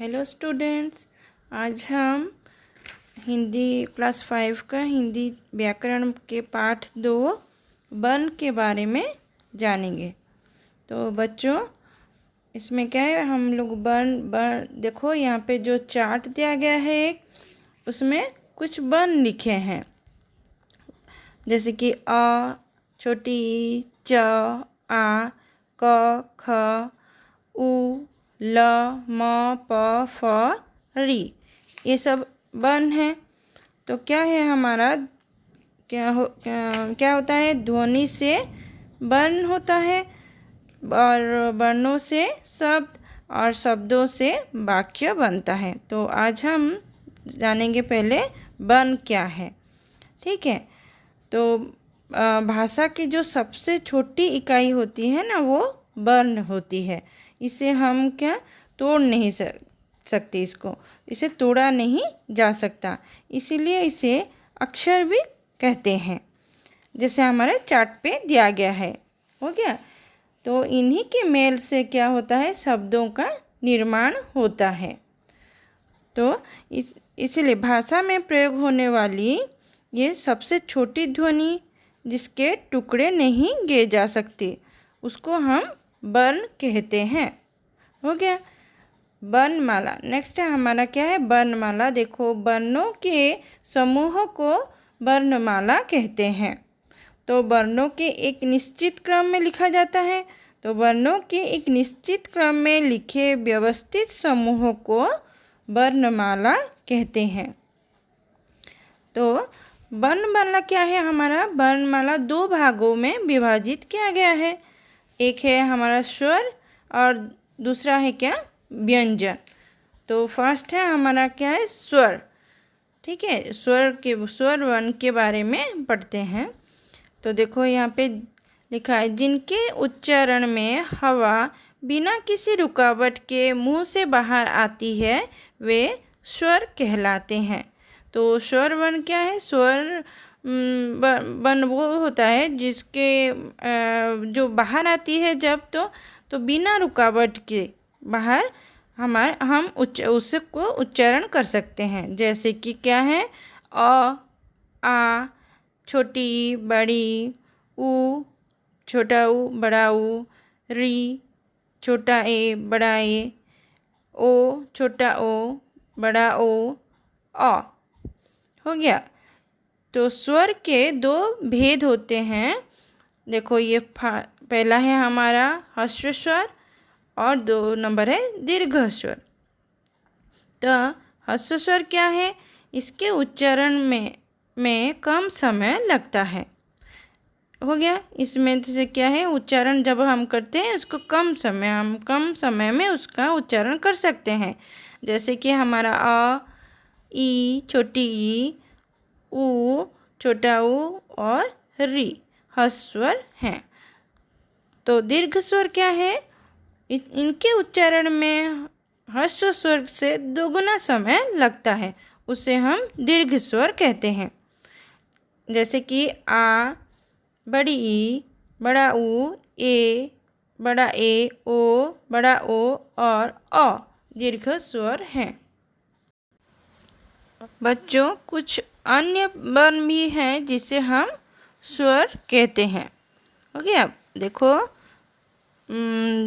Hello students, आज हम Hindi class 5 का हिंदी व्याकरण के पाठ 2 वर्ण के बारे में जानेंगे। तो बच्चों, इसमें क्या है, हम लोग वर्ण देखो यहाँ पे जो चार्ट दिया गया है एक, उसमें कुछ वर्ण लिखे हैं, जैसे कि अ, छोटी ई, च, आ, क, ख, उ, ल, म, प, फ, री, ये सब वर्ण हैं। तो क्या है हमारा, क्या होता है, ध्वनि से वर्ण होता है और वर्णों से शब्द और शब्दों से वाक्य बनता है। तो आज हम जानेंगे पहले वर्ण क्या है। ठीक है, तो भाषा की जो सबसे छोटी इकाई होती है ना, वो वर्ण होती है। इसे हम क्या तोड़ नहीं सकते, इसे तोड़ा नहीं जा सकता, इसीलिए इसे अक्षर भी कहते हैं, जैसे हमारे चार्ट पे दिया गया है। हो गया। तो इन्हीं के मेल से क्या होता है, शब्दों का निर्माण होता है। तो इसलिए भाषा में प्रयोग होने वाली ये सबसे छोटी ध्वनि, जिसके टुकड़े नहीं गिने जा सकते, उसको हम वर्ण कहते हैं। हो गया। वर्णमाला। नेक्स्ट है हमारा क्या है, वर्णमाला। देखो, वर्णों के समूह को वर्णमाला कहते हैं। तो वर्णों के एक निश्चित क्रम में लिखा जाता है। तो वर्णों के एक निश्चित क्रम में लिखे व्यवस्थित समूह को वर्णमाला कहते हैं। तो वर्णमाला क्या है, हमारा वर्णमाला 2 भागों में विभाजित किया गया है। एक है हमारा स्वर और दूसरा है क्या, व्यंजन। तो फर्स्ट है हमारा क्या है, स्वर। ठीक है, स्वर वर्ण के बारे में पढ़ते हैं। तो देखो यहाँ पे लिखा है, जिनके उच्चारण में हवा बिना किसी रुकावट के मुंह से बाहर आती है, वे स्वर कहलाते हैं। तो स्वर वर्ण क्या है, स्वर वर्ण वो होता है जिसके जो बाहर आती है जब, तो बिना रुकावट के बाहर हम उसको उच्चारण कर सकते हैं। जैसे कि क्या है, अ, आ, छोटी ई, बड़ी ऊ, छोटा ऊ, बड़ा ऊ, री, छोटा ए, बड़ा ए, ओ, छोटा ओ, बड़ा ओ, अ। हो गया। तो स्वर के 2 भेद होते हैं। देखो, ये पहला है हमारा ह्रस्व स्वर और 2 नंबर है दीर्घ स्वर। तो ह्रस्व स्वर क्या है, इसके उच्चारण में कम समय लगता है। हो गया। इसमें से क्या है, उच्चारण जब हम करते हैं उसको हम कम समय में उसका उच्चारण कर सकते हैं। जैसे कि हमारा अ, ई, छोटी ई, ऊ, छोटा ऊ और री ह्रस्व स्वर हैं। तो दीर्घ स्वर क्या है, इनके उच्चारण में ह्रस्व स्वर से 2 गुना समय लगता है, उसे हम दीर्घ स्वर कहते हैं। जैसे कि आ, बड़ी ई, बड़ा ऊ, ए, बड़ा ए, ओ, बड़ा ओ और अ दीर्घ स्वर हैं। बच्चों, कुछ अन्य वर्ण भी हैं जिसे हम स्वर कहते हैं। हो गया। देखो,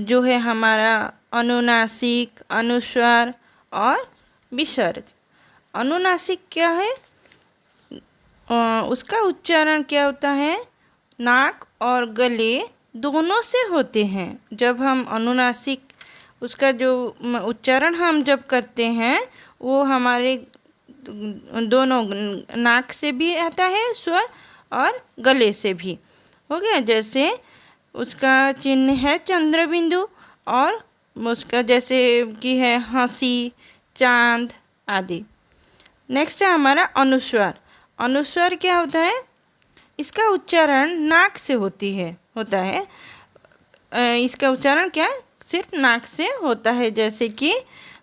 जो है हमारा अनुनासिक, अनुस्वार और विसर्ग। अनुनासिक क्या है, उसका उच्चारण क्या होता है, नाक और गले दोनों से होते हैं। जब हम अनुनासिक, उसका जो उच्चारण हम जब करते हैं, वो हमारे दोनों नाक से भी आता है स्वर और गले से भी। हो गया। जैसे उसका चिन्ह है चंद्र बिंदु, और उसका जैसे कि है हंसी, चांद आदि। नेक्स्ट है हमारा अनुस्वार। अनुस्वार क्या होता है, इसका उच्चारण नाक से होता है। इसका उच्चारण क्या, सिर्फ नाक से होता है। जैसे कि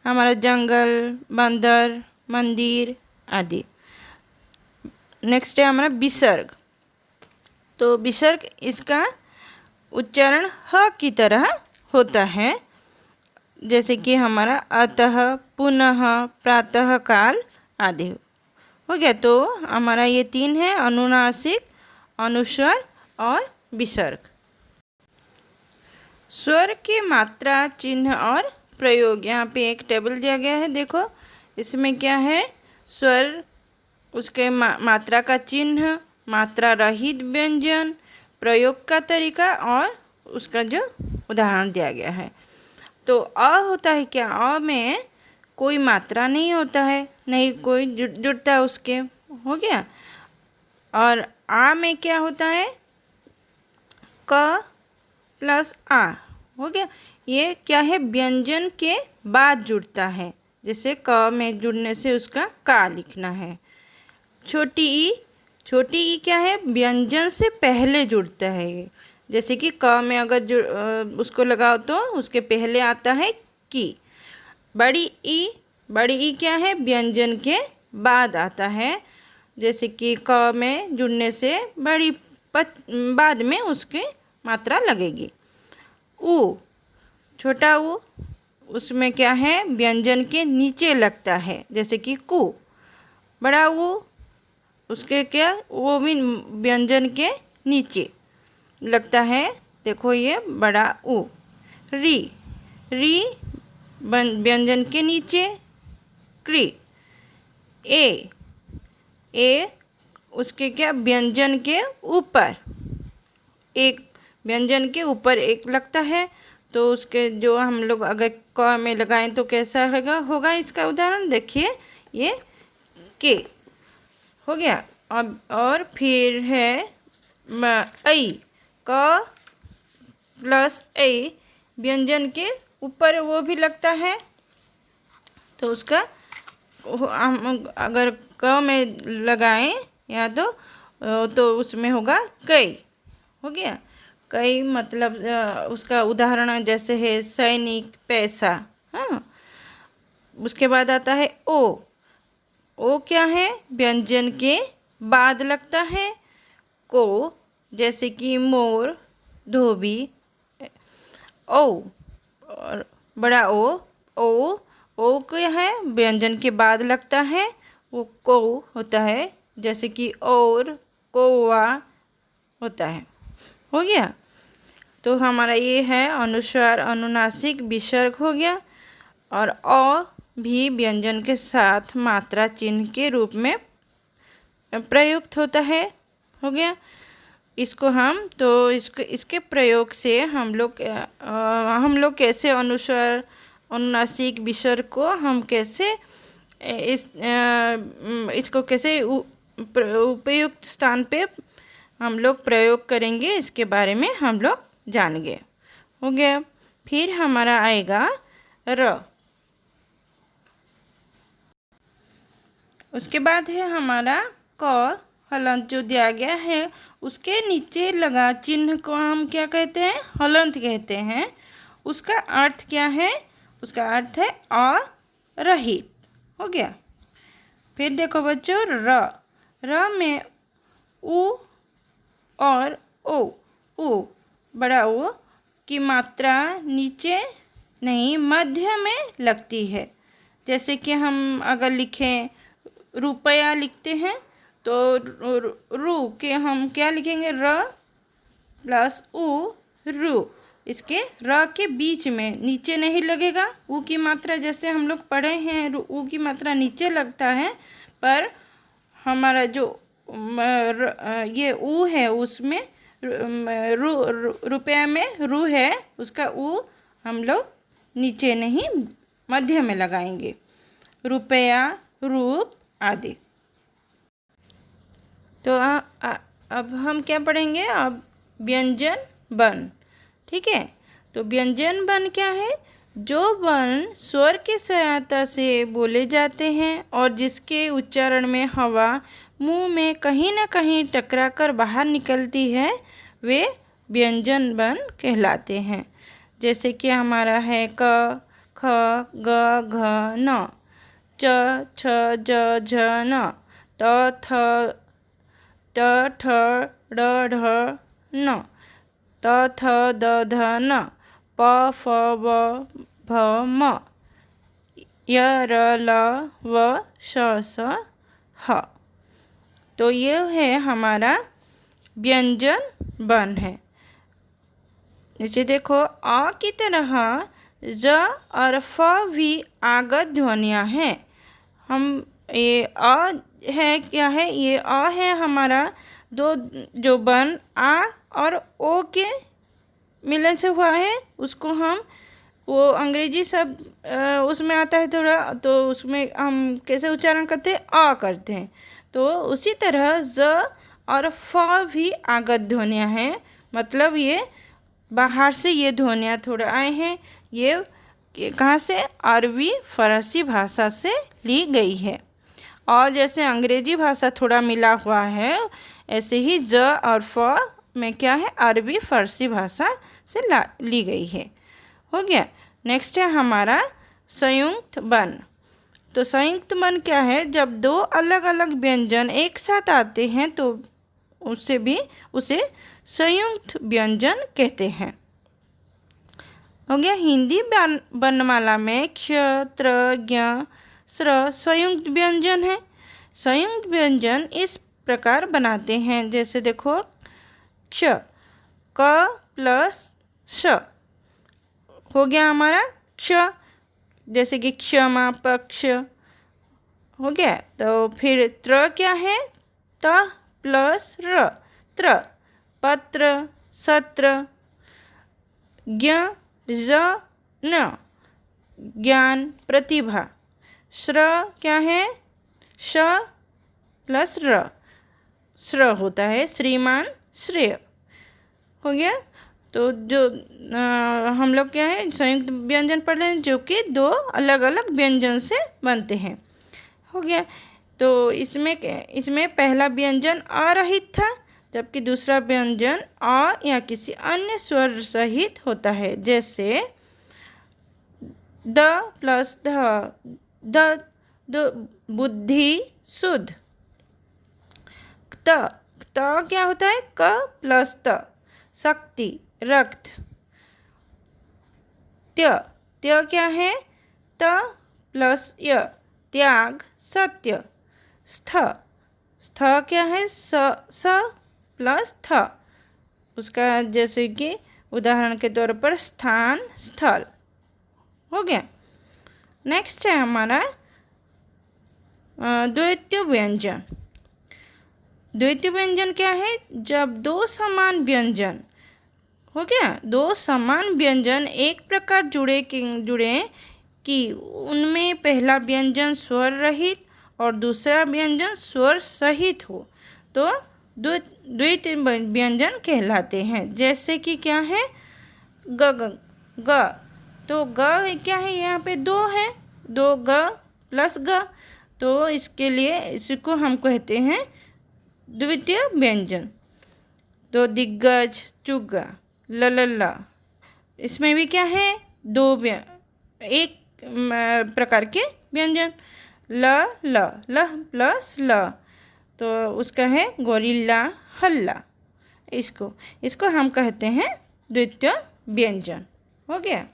हमारा जंगल, बंदर, मंदिर आदि। नेक्स्ट है हमारा विसर्ग। तो विसर्ग, इसका उच्चारण ह की तरह होता है। जैसे कि हमारा अतः, पुनः, प्रातः काल आदि हो गया। तो हमारा ये 3 है, अनुनासिक, अनुस्वर और विसर्ग। स्वर के मात्रा, चिन्ह और प्रयोग। यहाँ पे एक टेबल दिया गया है, देखो इसमें क्या है, स्वर, उसके मात्रा का चिन्ह, मात्रा रहित व्यंजन, प्रयोग का तरीका और उसका जो उदाहरण दिया गया है। तो अ होता है क्या, अ में कोई मात्रा नहीं होता है, नहीं कोई जुड़ता है उसके, हो गया। और आ में क्या होता है, क प्लस आ, हो गया। ये क्या है, व्यंजन के बाद जुड़ता है, जैसे क में जुड़ने से उसका का लिखना है। छोटी ई, छोटी ई क्या है, व्यंजन से पहले जुड़ता है ये, जैसे कि क में अगर उसको लगाओ तो उसके पहले आता है की। बड़ी ई, बड़ी ई क्या है, व्यंजन के बाद आता है, जैसे कि क में जुड़ने से बड़ी बाद में उसकी मात्रा लगेगी। ऊ, छोटा ऊ, उसमें क्या है, व्यंजन के नीचे लगता है, जैसे कि कु। बड़ा ऊ, उसके क्या, वो भी व्यंजन के नीचे लगता है, देखो ये बड़ा ऊ। री, री व्यंजन के नीचे, क्री। ए, ए उसके क्या, व्यंजन के ऊपर, एक व्यंजन के ऊपर एक लगता है, तो उसके जो हम लोग अगर क में लगाएं तो कैसा होगा इसका उदाहरण देखिए, ये के हो गया। अब और फिर है ऐ, क प्लस ऐ व्यंजन के ऊपर वो भी लगता है, तो उसका हम अगर क में लगाएं या तो उसमें होगा कई, हो गया। कई मतलब उसका उदाहरण जैसे है सैनिक, पैसा। हाँ, उसके बाद आता है ओ। ओ क्या है, व्यंजन के बाद लगता है, को, जैसे कि मोर, धोबी। ओ, और बड़ा ओ क्या है, व्यंजन के बाद लगता है, वो को होता है, जैसे कि और, कौवा होता है, हो गया। तो हमारा ये है अनुस्वार, अनुनासिक, विसर्ग हो गया। और अ भी व्यंजन के साथ मात्रा चिन्ह के रूप में प्रयुक्त होता है, हो गया। इसको हम तो इसके प्रयोग से हम लोग कैसे अनुस्वार, अनुनासिक, विसर्ग को हम कैसे इसको कैसे उपयुक्त स्थान पे हम लोग प्रयोग करेंगे, इसके बारे में हम लोग जानेंगे, हो गया। फिर हमारा आएगा र। उसके बाद है हमारा क, हलंत जो दिया गया है उसके नीचे लगा चिन्ह को हम क्या कहते हैं, हलंत कहते हैं। उसका अर्थ क्या है, उसका अर्थ है अरहित, हो गया। फिर देखो बच्चों, र में उ और ओ बड़ा ओ की मात्रा नीचे नहीं, मध्य में लगती है। जैसे कि हम अगर लिखें रुपया लिखते हैं, तो रू के हम क्या लिखेंगे, र प्लस उ, रू। इसके र के बीच में, नीचे नहीं लगेगा। ऊ की मात्रा जैसे हम लोग पढ़े हैं, ऊ की मात्रा नीचे लगता है, पर हमारा जो ये ऊ है उसमें रुपया में रू है, उसका ऊ हम लोग नीचे नहीं, मध्य में लगाएंगे। रुपया, रूप आदि। तो अब हम क्या पढ़ेंगे, अब व्यंजन वर्ण, ठीक है। तो व्यंजन वर्ण क्या है, जो वर्ण स्वर की सहायता से बोले जाते हैं और जिसके उच्चारण में हवा मुंह में कहीं ना कहीं टकरा कर बाहर निकलती है, वे व्यंजन वर्ण कहलाते हैं। जैसे कि हमारा है क, ख, ग, घ, न, च, छ, ज, झ, न, त, थ, ट, ठ, ड, ढ, न, त, थ, द, ध, न, प, फ, ब, भ, भ म, य र ल व श स ह। तो ये है हमारा व्यंजन वर्ण है। नीचे देखो, अ की तरह ज और फ भी आगत ध्वनियाँ हैं। हम ये अ है क्या है, ये अ है हमारा दो जो वर्ण आ और ओ के मिलन से हुआ है, उसको हम वो अंग्रेजी शब्द उसमें आता है थोड़ा, तो उसमें हम कैसे उच्चारण करते हैं, अ करते हैं। तो उसी तरह ज और फ भी आगत ध्वनियाँ हैं, मतलब ये बाहर से ये ध्वनियाँ थोड़ा आए हैं। ये कहाँ से, अरबी फ़ारसी भाषा से ली गई है। और जैसे अंग्रेजी भाषा थोड़ा मिला हुआ है, ऐसे ही ज और फ में क्या है, अरबी फ़ारसी भाषा से ली गई है। हो गया। नेक्स्ट है हमारा संयुक्त वर्ण। तो संयुक्त वर्ण क्या है, जब दो अलग अलग व्यंजन एक साथ आते हैं तो उसे संयुक्त व्यंजन कहते हैं। हो गया। हिंदी वर्णमाला में क्ष, त्र, ज्ञ, स्र संयुक्त व्यंजन है। संयुक्त व्यंजन इस प्रकार बनाते हैं, जैसे देखो, क्ष क प्लस श हो गया हमारा क्ष, जैसे कि क्षमा, पक्ष हो गया। तो फिर त्र क्या है, त प्लस र, त्र, पत्र, सत्र। ज्ञ ज न, ज्ञान, प्रतिभा। श्र क्या है, श प्लस र, श्र होता है श्रीमान, श्रेय। हो गया। तो जो हम लोग क्या है, संयुक्त व्यंजन पढ़ रहे हैं, जो कि दो अलग अलग व्यंजन से बनते हैं। हो गया। तो इसमें पहला व्यंजन अ रहित था, जबकि दूसरा व्यंजन अ या किसी अन्य स्वर सहित होता है, जैसे द प्लस द बुद्धि, शुद्ध। त क्या होता है, क प्लस त, शक्ति, रक्त। त्य क्या है, त प्लस य, त्याग, सत्य। स्थ क्या है, स प्लस थ, उसका जैसे कि उदाहरण के तौर पर स्थान, स्थल। हो गया। नेक्स्ट है हमारा द्वितीय व्यंजन। द्वितीय व्यंजन क्या है, जब दो समान व्यंजन, हो गया, दो समान व्यंजन एक प्रकार जुड़े कि उनमें पहला व्यंजन स्वर रहित और दूसरा व्यंजन स्वर सहित हो, तो द्वितीय व्यंजन कहलाते हैं। जैसे कि क्या है, ग। तो ग क्या है, यहाँ पे दो है, दो ग प्लस ग, तो इसके लिए इसको हम कहते हैं द्वितीय व्यंजन। तो दिग्गज, चुग्गा, ललल्ला, इसमें भी क्या है, दो एक प्रकार के व्यंजन। ल प्लस ल, तो उसका है गोरिल्ला, हल्ला। इसको हम कहते हैं द्वितीय व्यंजन। हो गया।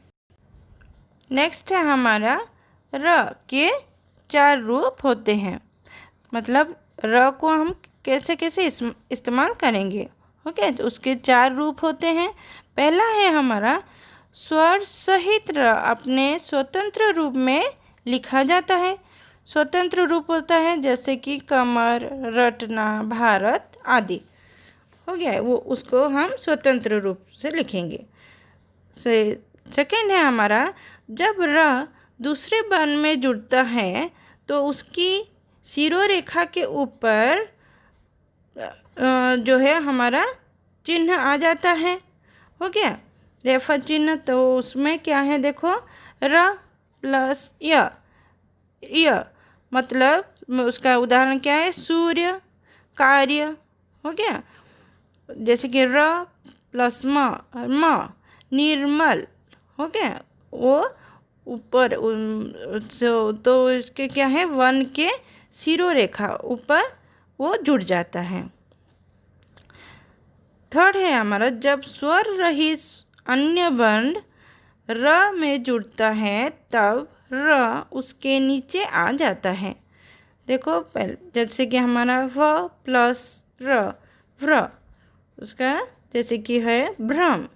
नेक्स्ट है हमारा र के चार रूप होते हैं, मतलब र को हम कैसे कैसे इस्तेमाल करेंगे। ओके, तो उसके चार रूप होते हैं। पहला है हमारा स्वर सहित र अपने स्वतंत्र रूप में लिखा जाता है। स्वतंत्र रूप होता है जैसे कि कमर, रटना, भारत आदि। हो गया, वो उसको हम स्वतंत्र रूप से लिखेंगे। सेकेंड है हमारा, जब र दूसरे वर्ण में जुड़ता है तो उसकी शिरोरेखा के ऊपर जो है हमारा चिन्ह आ जाता है। हो गया, रेफा चिन्ह। तो उसमें क्या है, देखो, र प्लस य, मतलब उसका उदाहरण क्या है, सूर्य, कार्य। हो गया। जैसे कि र प्लस म, निर्मल। हो गया, वो ऊपर तो इसके क्या है, वर्ण के शिरोरेखा ऊपर वो जुड़ जाता है। थर्ड है हमारा, जब स्वर रहित अन्य वर्ण र में जुड़ता है तब र उसके नीचे आ जाता है। देखो पहले जैसे कि हमारा व प्लस र व्र, उसका जैसे कि है भ्रम।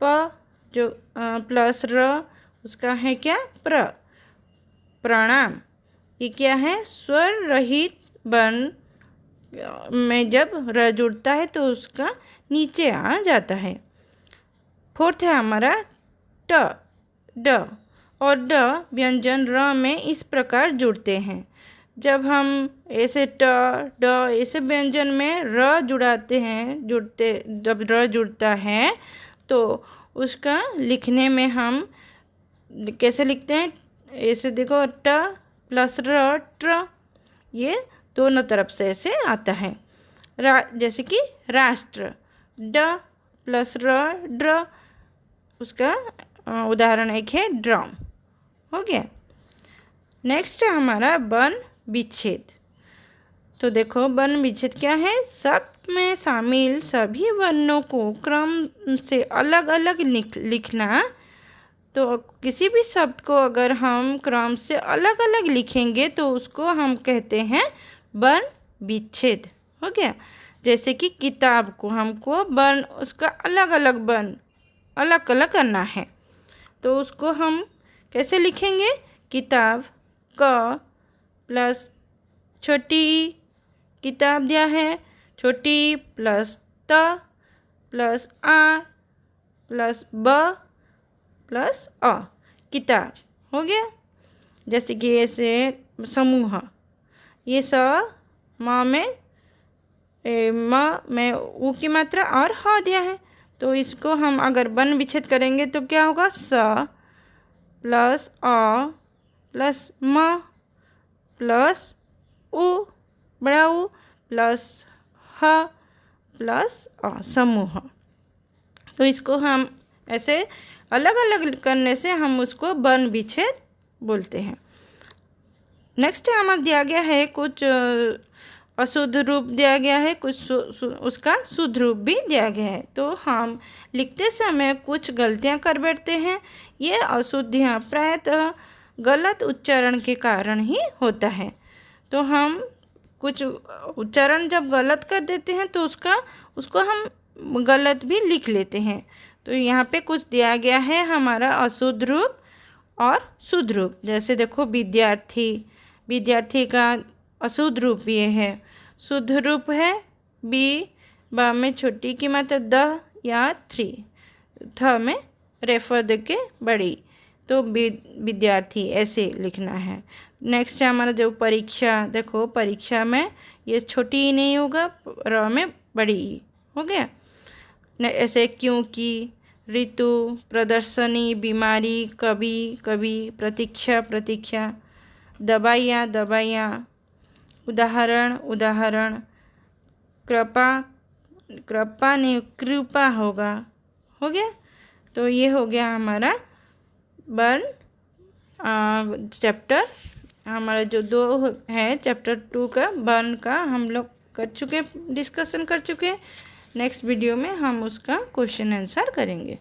प जो प्लस र उसका है क्या प्र, प्रणाम। ये क्या है स्वर रहित वर्ण में जब र जुड़ता है तो उसका नीचे आ जाता है। फोर्थ है हमारा ट, ड और ड व्यंजन र में इस प्रकार जुड़ते हैं। जब हम ऐसे ट ड ऐसे व्यंजन में र जुड़ाते हैं, जब र जुड़ता है तो उसका लिखने में हम कैसे लिखते हैं, ऐसे देखो ट प्लस र ट्र, ये दोनों तरफ से ऐसे आता है। जैसे कि राष्ट्र, ड प्लस र ड्र, उसका उदाहरण एक है ड्रम। हो गया। नेक्स्ट है हमारा वर्ण विच्छेद। तो देखो वर्ण विच्छेद क्या है, शब्द में शामिल सभी वर्णों को क्रम से अलग अलग लिखना। तो किसी भी शब्द को अगर हम क्रम से अलग अलग लिखेंगे तो उसको हम कहते हैं वर्ण विच्छेद। हो गया। जैसे कि किताब को हमको वर्ण उसका अलग अलग वर्ण अलग अलग करना है तो उसको हम कैसे लिखेंगे, किताब क प्लस छोटी ई, किताब दिया है छोटी ई प्लस त प्लस आ प्लस ब प्लस अ, किताब। हो गया। जैसे कि ऐसे समूह, ये स म में ऊ की मात्रा और ह दिया है तो इसको हम अगर वर्ण विच्छेद करेंगे तो क्या होगा, स प्लस अ प्लस म प्लस उ बड़ा ऊ प्लस ह प्लस अ, समूह। तो इसको हम ऐसे अलग अलग करने से हम उसको वर्ण विच्छेद बोलते हैं। नेक्स्ट हमें दिया गया है कुछ अशुद्ध रूप दिया गया है, कुछ उसका शुद्ध रूप भी दिया गया है। तो हम लिखते समय कुछ गलतियां कर बैठते हैं। ये अशुद्धियाँ प्रायतः गलत उच्चारण के कारण ही होता है। तो हम कुछ उच्चारण जब गलत कर देते हैं तो उसको हम गलत भी लिख लेते हैं। तो यहाँ पे कुछ दिया गया है हमारा अशुद्ध रूप और शुद्ध रूप। जैसे देखो विद्यार्थी, विद्यार्थी का अशुद्ध रूप ये है। शुद्ध रूप है बी, बा में छोटी की मात्रा द या थ्री, थ में रेफर दे के बड़ी, तो विद्यार्थी ऐसे लिखना है। नेक्स्ट है हमारा जो परीक्षा, देखो परीक्षा में ये छोटी ही नहीं होगा, र में बड़ी ही। हो गया। ऐसे क्योंकि, ऋतु, प्रदर्शनी, बीमारी, कभी कभी, प्रतीक्षा प्रतीक्षा, दवाइयाँ दवाइयाँ, उदाहरण उदाहरण, कृपा कृपा नहीं कृपा होगा। हो गया। तो ये हो गया हमारा वर्ण चैप्टर, हमारा जो 2 है चैप्टर 2 का वर्ण का हम लोग कर चुके, डिस्कशन कर चुके हैं। नेक्स्ट वीडियो में हम उसका क्वेश्चन आंसर करेंगे।